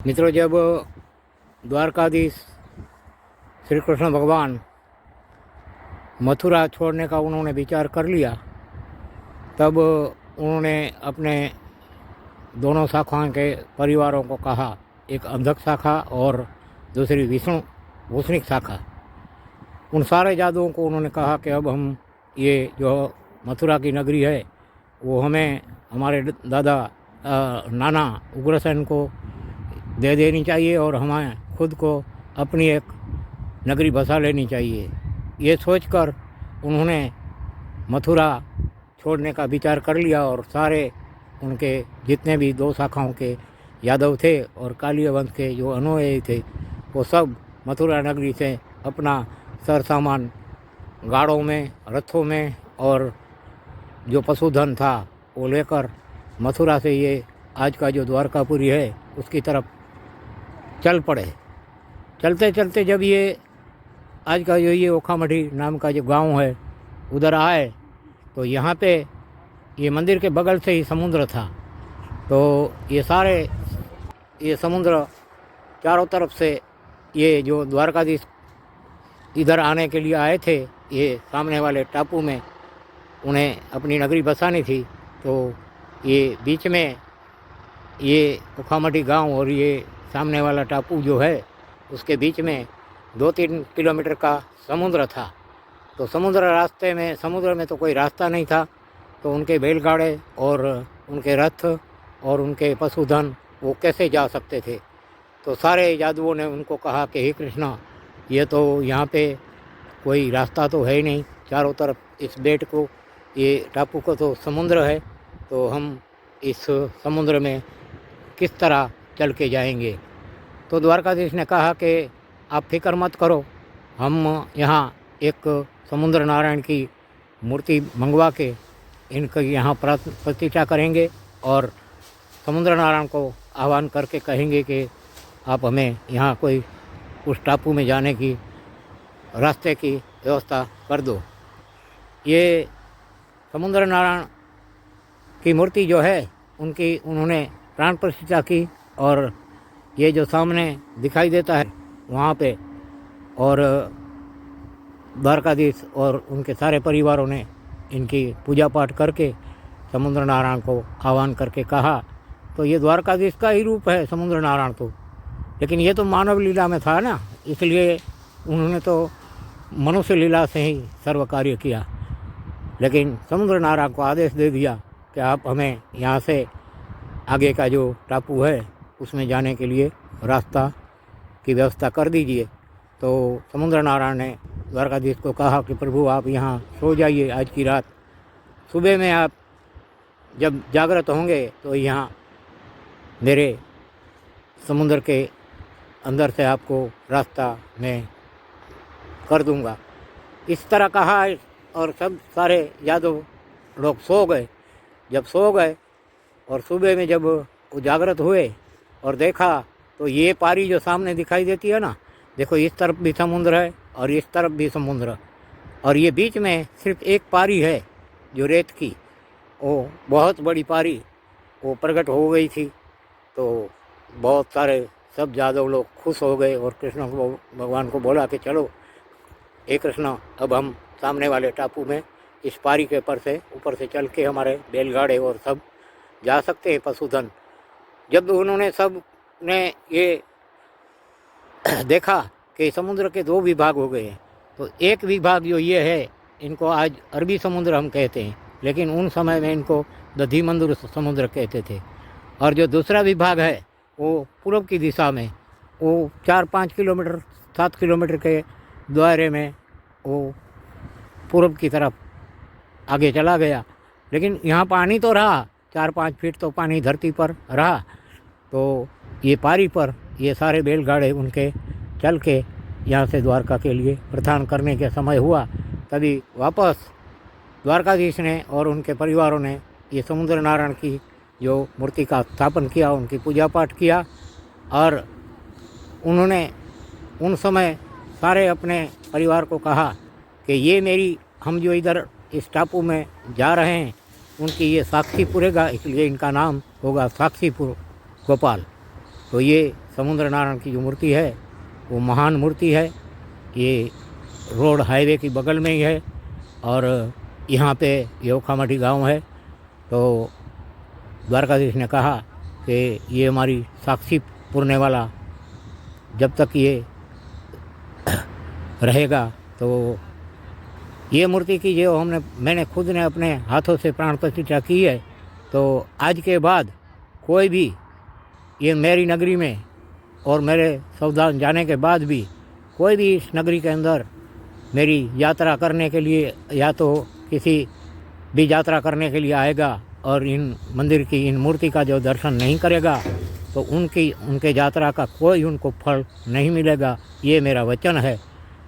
मित्रों, जब द्वारकाधीश श्री कृष्ण भगवान मथुरा छोड़ने का उन्होंने विचार कर लिया, तब उन्होंने अपने दोनों शाखाओं के परिवारों को कहा, एक अंधक शाखा और दूसरी भूषणिक शाखा। उन सारे जादुओं को उन्होंने कहा कि अब हम ये जो मथुरा की नगरी है वो हमें हमारे दादा नाना उग्रसेन को दे देनी चाहिए और हमें खुद को अपनी एक नगरी बसा लेनी चाहिए। ये सोचकर उन्होंने मथुरा छोड़ने का विचार कर लिया और सारे उनके जितने भी दो शाखाओं के यादव थे और कालिया वंश के जो अनुयायी थे वो सब मथुरा नगरी से अपना सर सामान गाड़ों में, रथों में और जो पशुधन था वो लेकर मथुरा से ये आज का जो द्वारकापुरी है उसकी तरफ चल पड़े। चलते चलते जब ये आज का जो ये ओखामठी नाम का जो गांव है उधर आए तो यहाँ पे ये मंदिर के बगल से ही समुद्र था। तो ये समुद्र चारों तरफ से ये जो द्वारकाधीश इधर आने के लिए आए थे, ये सामने वाले टापू में उन्हें अपनी नगरी बसानी थी। तो ये बीच में ये ओखामठी गांव और ये सामने वाला टापू जो है उसके बीच में 2-3 किलोमीटर का समुद्र था। तो समुद्र में तो कोई रास्ता नहीं था, तो उनके बैलगाड़े और उनके रथ और उनके पशुधन वो कैसे जा सकते थे। तो सारे जादुओं ने उनको कहा कि हे कृष्णा, ये तो यहाँ पे कोई रास्ता तो है ही नहीं, चारों तरफ इस बेट को, ये टापू को तो समुद्र है, तो हम इस समुद्र में किस तरह चल के जाएंगे। तो द्वारकाधीश ने कहा कि आप फिक्र मत करो, हम यहाँ एक समुद्र नारायण की मूर्ति मंगवा के इनकी यहाँ प्रतिष्ठा करेंगे और समुद्र नारायण को आह्वान करके कहेंगे कि आप हमें यहाँ कोई उस टापू में जाने की रास्ते की व्यवस्था कर दो। ये समुद्र नारायण की मूर्ति जो है उनकी उन्होंने प्राण प्रतिष्ठा की और ये जो सामने दिखाई देता है वहाँ पे, और द्वारकाधीश और उनके सारे परिवारों ने इनकी पूजा पाठ करके समुद्र नारायण को आह्वान करके कहा। तो ये द्वारकाधीश का ही रूप है समुद्र नारायण तो, लेकिन ये तो मानव लीला में था ना, इसलिए उन्होंने तो मनुष्य लीला से ही सर्व कार्य किया। लेकिन समुद्र नारायण को आदेश दे दिया कि आप हमें यहाँ से आगे का जो टापू है उसमें जाने के लिए रास्ता की व्यवस्था कर दीजिए। तो समुद्र नारायण ने द्वारकाधीश को कहा कि प्रभु आप यहाँ सो जाइए आज की रात, सुबह में आप जब जागृत होंगे तो यहाँ मेरे समुद्र के अंदर से आपको रास्ता मैं कर दूँगा। इस तरह कहा और सब सारे यादव लोग सो गए। जब सो गए और सुबह में जब वो जागृत हुए और देखा तो ये पारी जो सामने दिखाई देती है ना, देखो इस तरफ भी समुद्र है और इस तरफ भी समुद्र, और ये बीच में सिर्फ एक पारी है जो रेत की, वो बहुत बड़ी पारी वो प्रकट हो गई थी। तो बहुत सारे सब यादव लोग खुश हो गए और कृष्ण को भगवान को बोला कि चलो हे कृष्ण, अब हम सामने वाले टापू में इस पारी के ऊपर से चल के हमारे बैलगाड़े और सब जा सकते हैं, पशुधन। जब उन्होंने सब ने ये देखा कि समुद्र के 2 विभाग हो गए हैं, तो एक विभाग जो ये है इनको आज अरबी समुद्र हम कहते हैं, लेकिन उन समय में इनको दधिमंदुर समुद्र कहते थे। और जो दूसरा विभाग है वो पूर्व की दिशा में, वो 4-5 किलोमीटर 7 किलोमीटर के दायरे में वो पूर्व की तरफ आगे चला गया। लेकिन यहाँ पानी तो रहा, 4-5 फीट तो पानी धरती पर रहा। तो ये पारी पर ये सारे बैलगाड़े उनके चल के यहाँ से द्वारका के लिए प्रस्थान करने के समय हुआ, तभी वापस द्वारकाधीश ने और उनके परिवारों ने ये समुद्र नारायण की जो मूर्ति का स्थापन किया, उनकी पूजा पाठ किया। और उन्होंने उन समय सारे अपने परिवार को कहा कि ये हम जो इधर इस टापू में जा रहे हैं उनकी ये साक्षी पूरेगा, इसलिए इनका नाम होगा साक्षीपुर गोपाल। तो ये समुद्र नारायण की जो मूर्ति है वो महान मूर्ति है। ये रोड हाईवे की बगल में ही है और यहाँ पे योखामठी गांव है। तो द्वारकाधीश ने कहा कि ये हमारी साक्षी पुरने वाला जब तक ये रहेगा तो ये मूर्ति की जो मैंने खुद ने अपने हाथों से प्राण प्रतिष्ठा की है। तो आज के बाद कोई भी ये मेरी नगरी में और मेरे सावधान जाने के बाद भी कोई भी इस नगरी के अंदर मेरी यात्रा करने के लिए या तो किसी भी यात्रा करने के लिए आएगा और इन मंदिर की इन मूर्ति का जो दर्शन नहीं करेगा तो उनके यात्रा का कोई उनको फल नहीं मिलेगा। ये मेरा वचन है।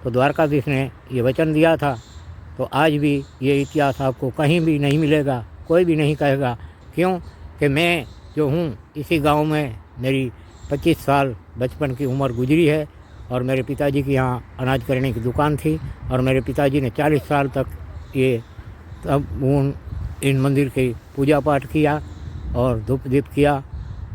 तो द्वारकाधीश ने ये वचन दिया था। तो आज भी ये इतिहास आपको कहीं भी नहीं मिलेगा, कोई भी नहीं कहेगा। क्यों कि मैं जो हूँ इसी गांव में मेरी 25 साल बचपन की उम्र गुजरी है और मेरे पिताजी की यहाँ अनाज करने की दुकान थी और मेरे पिताजी ने 40 साल तक ये तब इन मंदिर की पूजा पाठ किया और धूप दीप किया।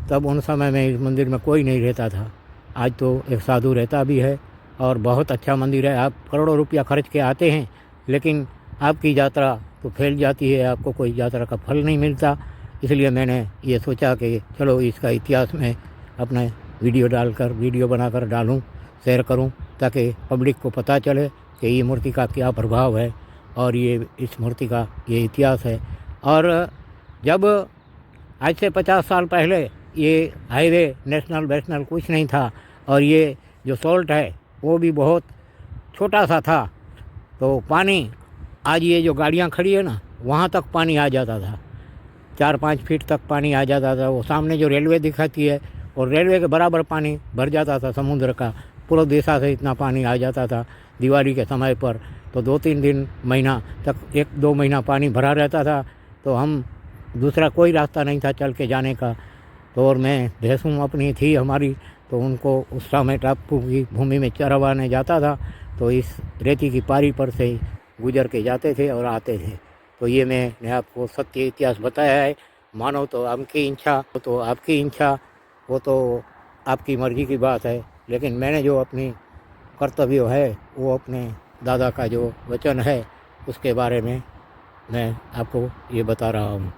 तब उन समय में इस मंदिर में कोई नहीं रहता था। आज तो एक साधु रहता भी है और बहुत अच्छा मंदिर है। आप करोड़ों रुपया खर्च के आते हैं लेकिन आपकी यात्रा तो फैल जाती है, आपको कोई यात्रा का फल नहीं मिलता। इसलिए मैंने ये सोचा कि चलो इसका इतिहास में अपने वीडियो बनाकर डालूं, शेयर करूं ताकि पब्लिक को पता चले कि ये मूर्ति का क्या प्रभाव है और ये इस मूर्ति का ये इतिहास है। और जब आज से 50 साल पहले ये हाईवे नेशनल वेशनल कुछ नहीं था और ये जो सॉल्ट है वो भी बहुत छोटा सा था। तो पानी आज ये जो गाड़ियाँ खड़ी है ना वहाँ तक पानी आ जाता था, 4-5 फीट तक पानी आ जाता था। वो सामने जो रेलवे दिखाती है और रेलवे के बराबर पानी भर जाता था समुद्र का। पूर्व दिशा से इतना पानी आ जाता था दिवाली के समय पर। तो 2-3 दिन महीना तक 1-2 महीना पानी भरा रहता था। तो हम दूसरा कोई रास्ता नहीं था चल के जाने का। तो और मैं भैंसों अपनी थी हमारी, तो उनको उस समय टापू की भूमि में चरवाने जाता था। तो इस रेती की पारी पर से गुजर के जाते थे और आते थे। तो ये मैंने आपको सत्य इतिहास बताया है। मानो तो आपकी इच्छा, तो आपकी इच्छा, वो तो आपकी मर्ज़ी की बात है। लेकिन मैंने जो अपनी कर्तव्य है वो अपने दादा का जो वचन है उसके बारे में मैं आपको ये बता रहा हूँ।